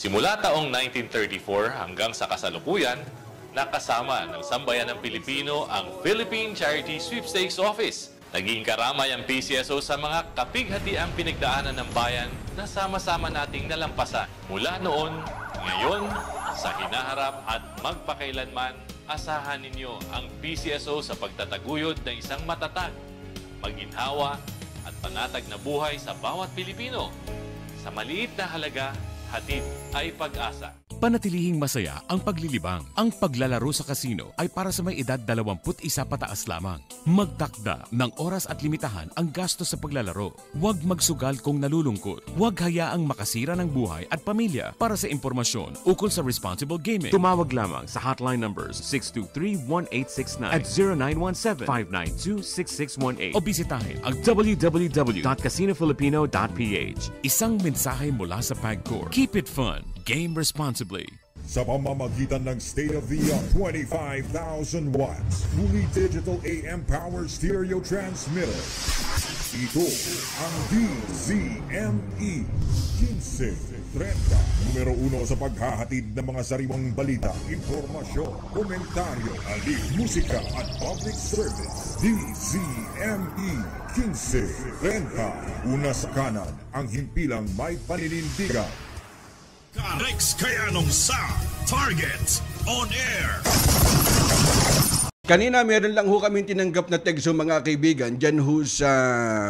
Simula taong 1934 hanggang sa kasalukuyan, nakasama ng sambayan ng Pilipino ang Philippine Charity Sweepstakes Office. Naging karamay ang PCSO sa mga kapighatiang pinagdaanan ng bayan na sama-sama nating nalampasan. Mula noon, ngayon, sa hinaharap at magpakailanman, asahan ninyo ang PCSO sa pagtataguyod ng isang matatag, maginhawa at panatag na buhay sa bawat Pilipino. Sa maliit na halaga, hatid ay pag-asa. Panatilihing masaya ang paglilibang. Ang paglalaro sa kasino ay para sa may edad 21 pataas lamang. Magtakda ng oras at limitahan ang gastos sa paglalaro. Huwag magsugal kung nalulungkot. Huwag hayaang makasira ng buhay at pamilya. Para sa impormasyon ukol sa responsible gaming, tumawag lamang sa hotline numbers 623-1869 at 0917-592-6618 o bisitahin ang www.casinofilipino.ph. Isang mensahe mula sa PAGCOR. Keep it fun. Game responsibly. Sa pamamagitan ng state-of-the-art 25,000 watts fully digital AM power stereo transmitter. Ito ang DZME 1530, numero 1 sa paghahatid ng mga sariwang balita, impormasyon, komentaryo, alik, musika at public service. DZME 1530, una sa kanan, ang himpilang may paninindigan. Rex Kayanong sa Target On Air. Kanina meron lang ho kami tinanggap na tekso mga kaibigan dyan ho sa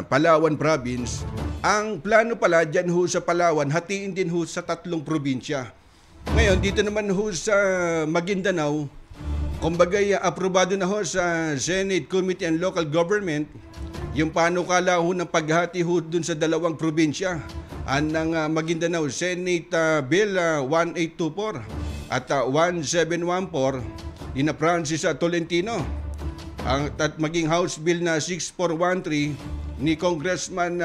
Palawan Province. Ang plano pala dyan ho sa Palawan, hatiin din ho sa 3 probinsya. Ngayon dito naman ho sa Maguindanao, kumbagay aprobado na ho sa Senate Committee on Local Government yung panukala ho ng paghati ho dun sa 2 probinsya. Ng Maguindanao, Senate Bill 1824 at 1714 ni Francis Tolentino at maging House Bill na 6413 ni Congressman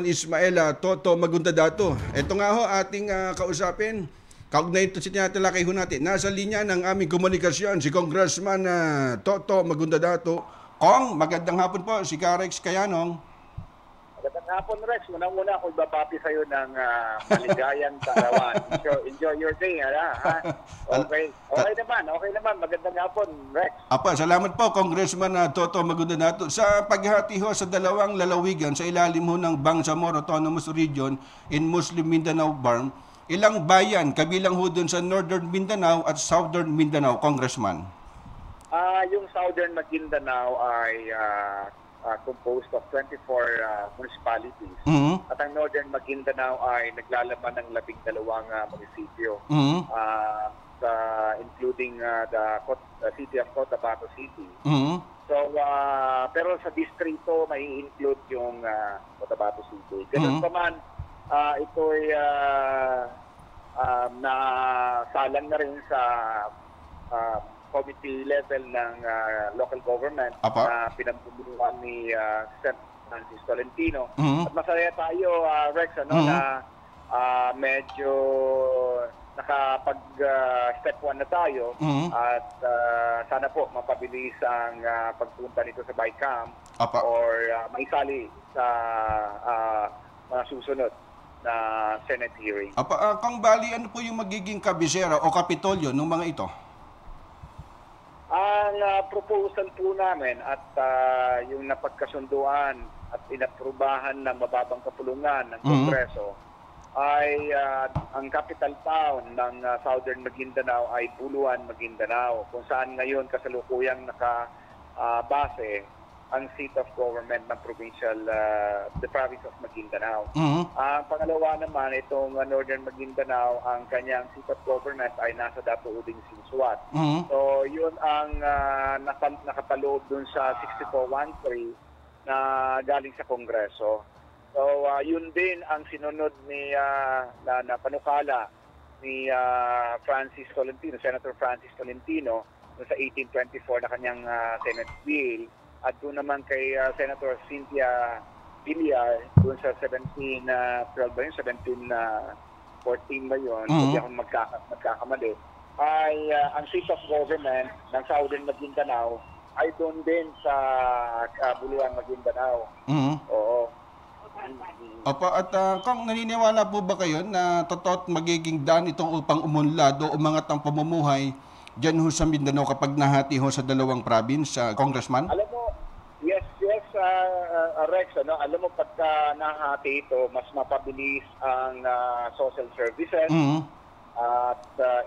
Ismael Toto Magundadato. Ito nga ho ating kausapin. Kaugnay ito sa tinatalakay ho natin. Nasa linya ng aming komunikasyon si Congressman Toto Magundadato. Kong, magandang hapon po, si Rex Kayanong. Magandang hapon, Rex. Unang-una ako babapi sa'yo ng maligayang kaarawan. Enjoy your day, ha? Okay. Okay naman. Magandang hapon, Rex. Apa, salamat po, Congressman Toto Magundadato. Sa paghati ho sa 2 lalawigan sa ilalim ho ng Bangsamoro Autonomous Region in Muslim Mindanao Barm, ilang bayan kabilang ho dun sa Northern Mindanao at Southern Mindanao, Congressman? Yung Southern Maguindanao ay composed of 24 municipalities. Mm-hmm. At ang Northern Maguindanao ay naglalaman ng 12 munisipyo, including the city of Cotabato City. Mm-hmm. So, pero sa distrito may include yung Cotabato City. Ganun pa man, ito ay nasalang na rin sa committee level ng local government na pinamumunuan ni Sen. Francis Tolentino. Mm-hmm. At masaya tayo, Rex, na medyo nakapag-step 1 na tayo at sana po mapabilis ang pagpunta nito sa BICAM or maisali sa mga susunod na Senate hearing. Kang Bali, ano po yung magiging kabisera o kapitolyo ng mga ito? Ang proposal po namin at yung napagkasunduan at inaprubahan ng mababang kapulungan ng Kongreso ay ang capital town ng Southern Maguindanao ay Buluan, Maguindanao, kung saan ngayon kasalukuyang nakabase ang seat of government ng the province of Maguindanao. Ang pangalawa naman, itong Northern Maguindanao, ang kanyang seat of government ay nasa Dato-Uding Sinsuat. So, yun ang nakapaloob dun sa 6413 na galing sa Kongreso. So, yun din ang sinunod ni na panukala ni Francis Tolentino, Senator Francis Tolentino, sa 1824 na kanyang Senate bill. At doon naman kay Senator Cynthia Villar, doon sa 1712 ba yun? 1714 ba yun? Hindi ako magkakamali. Ay ang seat of government ng Southern Maguindanao ay doon din sa Buluan, Maguindanao. Oo. Opo, at kung naniniwala po ba kayo na totoo at magiging daan itong upang umunlad o umangat ang pamumuhay dyan ho sa Mindanao kapag nahati ho sa dalawang province, Congressman? Alam mo, yes, Rex, alam mo pagka nahati ito, mas mapabilis ang social services at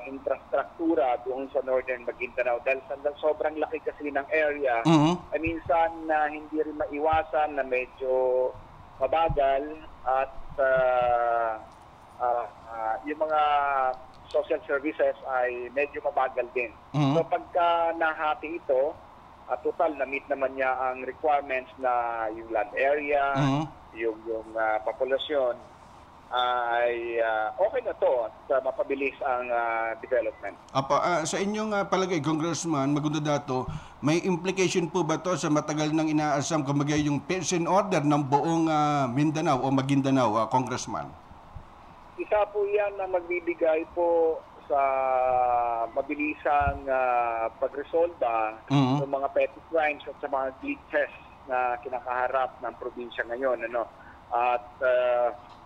infrastruktura doon sa Northern Maguindanao dahil sobrang laki kasi ng area. Ay minsan hindi rin maiwasan na medyo mabagal at yung mga social services ay medyo mabagal din. So pagka nahati ito, total na-meet naman niya ang requirements na yung land area, yung populasyon, ay okay na to at mapabilis ang development. Sa inyong palagay, Congressman Magundadato, may implication po ba to sa matagal nang inaasam kumbaga yung peace and order ng buong Mindanao o Maguindanao, Congressman? Isa po yan na magbibigay po sa mabilisang pagresolba ng mga petty crimes at sa mga glitches na kinakaharap ng probinsya ngayon. At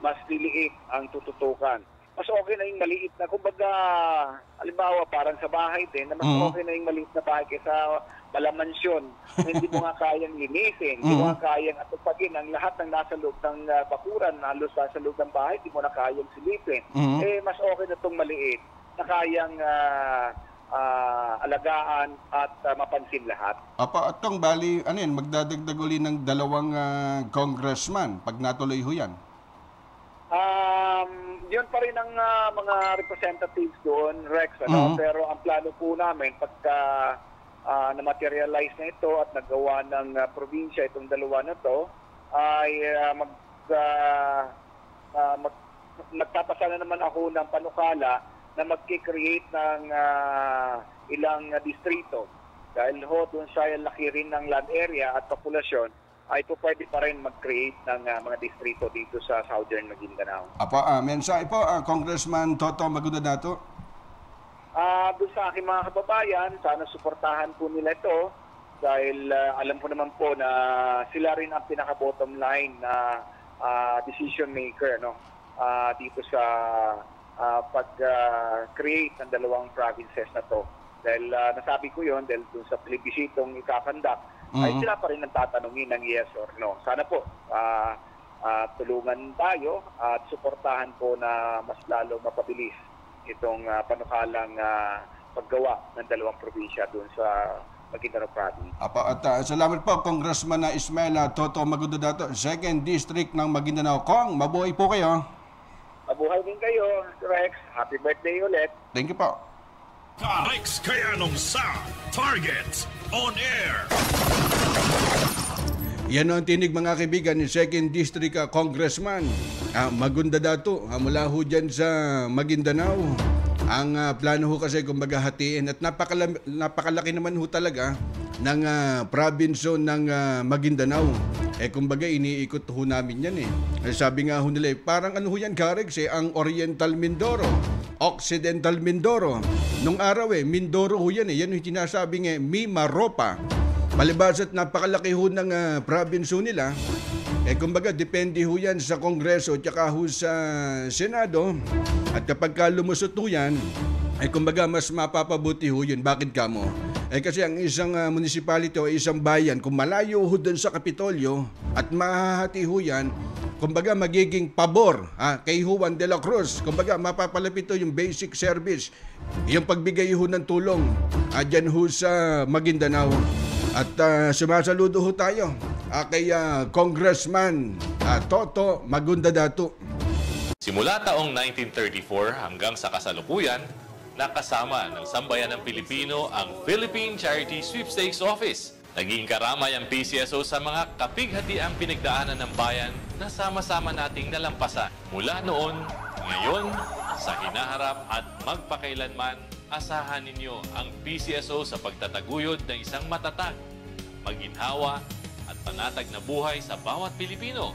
mas liliit ang tututukan. Mas okay na yung maliit na, kumbaga, halimbawa parang sa bahay din, na mas okay na yung maliit na bahay kaysa malamansyon na hindi mo nga kayang linisin, hindi mo nga kayang atupagin ang lahat ng nasa loob ng bakuran, halos nasa loob ng bahay, hindi mo na kayang silipin. Mas okay na itong maliit na kayang alagaan at mapansin lahat. At tong bali, magdadagdag uli ng 2 congressman pag natuloy ho yan? Yun pa rin ang mga representatives doon, Rex. Pero ang plano po namin, pagka na-materialize na ito at nagawa ng probinsya itong 2 na to, ay magpapasa na naman ako ng panukala na magkikreate ng ilang distrito. Dahil doon sa laki rin ng land area at populasyon, ay po pwede pa rin mag-create ng mga distrito dito sa Southern Maguindanao. Mensahe po, Congressman Toto Magundadato. Doon sa aking mga kababayan, sana suportahan po nila ito dahil alam ko naman po na sila rin ang pinaka-bottom line na decision maker dito sa pag-create ng 2 provinces na to. Dahil nasabi ko yon dahil doon sa plebisitong ikakandak, ay sila pa rin ang tatanungin ng yes or no. Sana po tulungan tayo at suportahan po na mas lalo mapabilis itong panukalang paggawa ng 2 probinsya doon sa Maguindanao Province. Salamat po, Congressman Ismael Toto Magundadato, 2nd District ng Maguindanao. Kong, mabuhay po kayo. Mabuhay din kayo, Rex. Happy birthday ulit. Thank you po. Rex Kayanong sa Target On Air. Yan ang tinig mga kaibigan ni 2nd District Congressman Magundadato mula ho dyan sa Maguindanao. Ang plano ho kasi kumbaga hatiin at napakalaki naman ho talaga ng province ng Maguindanao. Kumbaga iniikot ho namin yan Sabi nga ho nila parang ano ho yan Karex ang Oriental Mindoro, Occidental Mindoro. Nung araw Mindoro ho yan yan yung sinasabing Mimaropa. Palibas at napakalaki ho ng province ho nila. Kumbaga depende ho yan sa Kongreso at saka ho sa Senado. At kapag lumusot ho yan, kumbaga mas mapapabuti ho yun. Bakit kamo? Kasi ang isang municipality o isang bayan, kung malayo ho dun sa Kapitolyo at mahahati ho yan, kumbaga magiging pabor kay Juan de la Cruz. Kumbaga mapapalapit ho yung basic service, yung pagbigay ho ng tulong dyan ho sa Maguindanao. At sumasaludo ho tayo kay Congressman Toto Magundadato. Simula taong 1934 hanggang sa kasalukuyan, nakasama ng sambayan ng Pilipino ang Philippine Charity Sweepstakes Office. Naging karamay ang PCSO sa mga kapighatiang pinagdaanan ng bayan na sama-sama nating nalampasan. Mula noon, ngayon, sa hinaharap at magpakailanman, asahan ninyo ang PCSO sa pagtataguyod ng isang matatag, maginhawa at panatag na buhay sa bawat Pilipino.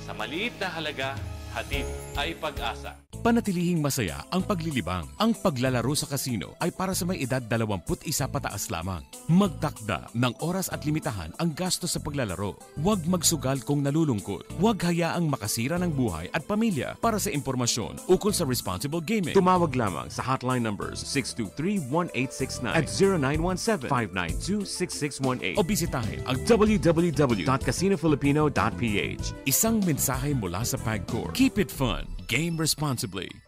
Sa maliit na halaga, hatid ay pag-asa. Panatilihing masaya ang paglilibang. Ang paglalaro sa kasino ay para sa may edad 21 pataas lamang. Magtakda ng oras at limitahan ang gastos sa paglalaro. Huwag magsugal kung nalulungkot. Huwag hayaang makasira ng buhay at pamilya. Para sa impormasyon ukol sa responsible gaming, tumawag lamang sa hotline numbers 623-1869 at 0917-592-6618 o bisitahin ang www.casinofilipino.ph. Isang mensahe mula sa PAGCOR. Keep it fun. Game responsibly.